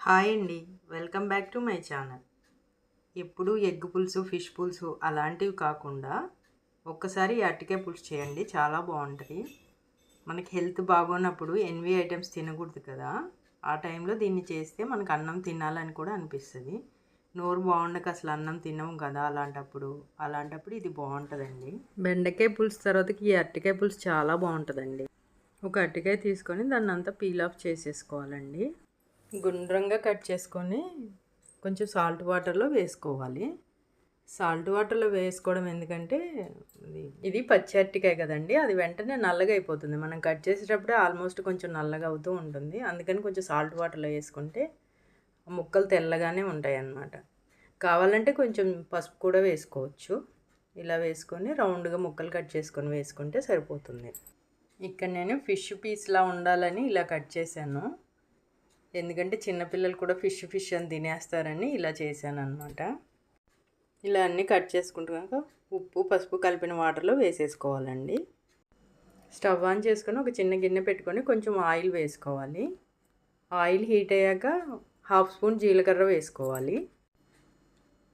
Hi అండి. Welcome back to my channel. ఎప్పుడు egg పులుసు, ఫిష్ పులుసు అలాంటివి కాకుండా ఒక్కసారి ఈ అరటికాయ పులుసు చేయండి. చాలా బాగుంటుంది. మనకి హెల్త్ బాగోనప్పుడు ఎన్వి ఐటమ్స్ తినకూడదు కదా, ఆ టైంలో దీన్ని చేస్తే మనకు అన్నం తినాలని కూడా అనిపిస్తుంది. నోరు బాగుండక అసలు అన్నం తినము కదా, అలాంటప్పుడు ఇది బాగుంటుందండి. బెండకాయ పులుసు తర్వాతకి ఈ అరటికాయ పులుసు చాలా బాగుంటుందండి. ఒక అరటికాయ తీసుకొని దాన్ని అంతా పీల్ ఆఫ్ చేసేసుకోవాలండి. గుండ్రంగా కట్ చేసుకొని కొంచెం సాల్ట్ వాటర్లో వేసుకోవాలి. సాల్ట్ వాటర్లో వేసుకోవడం ఎందుకంటే ఇది పచ్చి అరటికాయ కదండి, అది వెంటనే నల్లగా అయిపోతుంది. మనం కట్ చేసేటప్పుడే ఆల్మోస్ట్ కొంచెం నల్లగా అవుతూ ఉంటుంది. అందుకని కొంచెం సాల్ట్ వాటర్లో వేసుకుంటే ముక్కలు తెల్లగానే ఉంటాయి అన్నమాట. కావాలంటే కొంచెం పసుపు కూడా వేసుకోవచ్చు. ఇలా వేసుకొని రౌండ్గా ముక్కలు కట్ చేసుకొని వేసుకుంటే సరిపోతుంది. ఇక్కడ నేను ఫిష్ పీస్లా ఉండాలని ఇలా కట్ చేశాను. ఎందుకంటే చిన్నపిల్లలు కూడా ఫిష్ అని తినేస్తారని ఇలా చేశాను అనమాట. ఇలా అన్నీ కట్ చేసుకుంటున్నాక ఉప్పు పసుపు కలిపిన వాటర్లో వేసేసుకోవాలండి. స్టవ్ ఆన్ చేసుకొని ఒక చిన్న గిన్నె పెట్టుకొని కొంచెం ఆయిల్ వేసుకోవాలి. ఆయిల్ హీట్ అయ్యాక 1/2 స్పూన్ జీలకర్ర వేసుకోవాలి.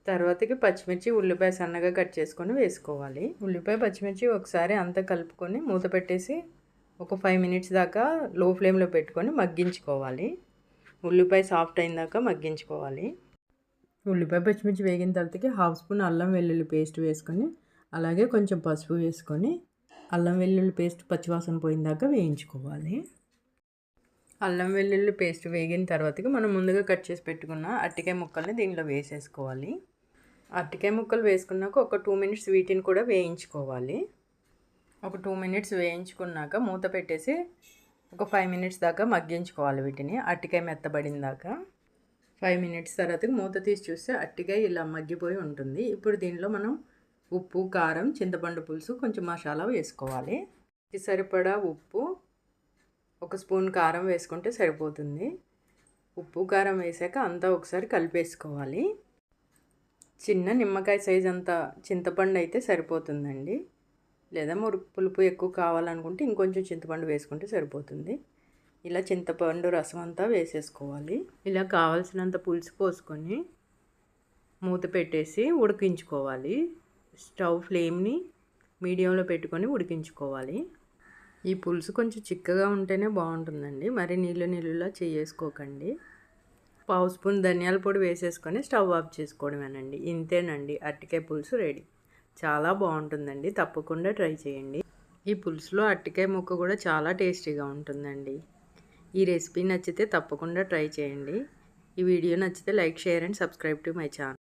తర్వాతకి పచ్చిమిర్చి ఉల్లిపాయ సన్నగా కట్ చేసుకొని వేసుకోవాలి. ఉల్లిపాయ పచ్చిమిర్చి ఒకసారి అంతా కలుపుకొని మూత పెట్టేసి ఒక 5 మినిట్స్ దాకా లో ఫ్లేమ్లో పెట్టుకొని మగ్గించుకోవాలి. ఉల్లిపాయ సాఫ్ట్ అయిన దాకా మగ్గించుకోవాలి. ఉల్లిపాయ పచ్చిమిర్చి వేగిన తర్వాతకి 1/2 స్పూన్ అల్లం వెల్లుల్లి పేస్ట్ వేసుకొని అలాగే కొంచెం పసుపు వేసుకొని అల్లం వెల్లుల్లి పేస్ట్ పచ్చివాసన పోయిన దాకా వేయించుకోవాలి. అల్లం వెల్లుల్లి పేస్ట్ వేగిన తర్వాతకి మనం ముందుగా కట్ చేసి పెట్టుకున్న అరటికాయ ముక్కల్ని దీనిలో వేసేసుకోవాలి. అరటికాయ ముక్కలు వేసుకున్నాక ఒక 2 మినిట్స్ వీటిని కూడా వేయించుకోవాలి. ఒక 2 మినిట్స్ వేయించుకున్నాక మూత పెట్టేసి ఒక 5 మినిట్స్ దాకా మగ్గించుకోవాలి. వీటిని అరటికాయ మెత్తబడిన దాకా 5 మినిట్స్ తర్వాత మూత తీసి చూస్తే అరటికాయ ఇలా మగ్గిపోయి ఉంటుంది. ఇప్పుడు దీనిలో మనం ఉప్పు, కారం, చింతపండు పులుసు, కొంచెం మసాలా వేసుకోవాలి. సరిపడా ఉప్పు, 1 స్పూన్ కారం వేసుకుంటే సరిపోతుంది. ఉప్పు కారం వేసాక అంతా ఒకసారి కలిపేసుకోవాలి. చిన్న నిమ్మకాయ సైజ్ అంత చింతపండు అయితే సరిపోతుందండి. లేదా పులుపు ఎక్కువ కావాలనుకుంటే ఇంకొంచెం చింతపండు వేసుకుంటే సరిపోతుంది. ఇలా చింతపండు రసం అంతా వేసేసుకోవాలి. ఇలా కావాల్సినంత పులుసు పోసుకొని మూత పెట్టేసి ఉడికించుకోవాలి. స్టవ్ ఫ్లేమ్ని మీడియంలో పెట్టుకొని ఉడికించుకోవాలి. ఈ పులుసు కొంచెం చిక్కగా ఉంటేనే బాగుంటుందండి, మరి నీళ్ళలా చేసుకోకండి. 1/2 స్పూన్ ధనియాల పొడి వేసేసుకొని స్టవ్ ఆఫ్ చేసుకోవడమేనండి. ఇంతేనండి, అరటికాయ పులుసు రెడీ. చాలా బాగుంటుందండి, తప్పకుండా ట్రై చేయండి. ఈ పులుసులో అరటికాయ ముక్క కూడా చాలా టేస్టీగా ఉంటుందండి. ఈ రెసిపీ నచ్చితే తప్పకుండా ట్రై చేయండి. ఈ వీడియో నచ్చితే like, share and subscribe to my channel.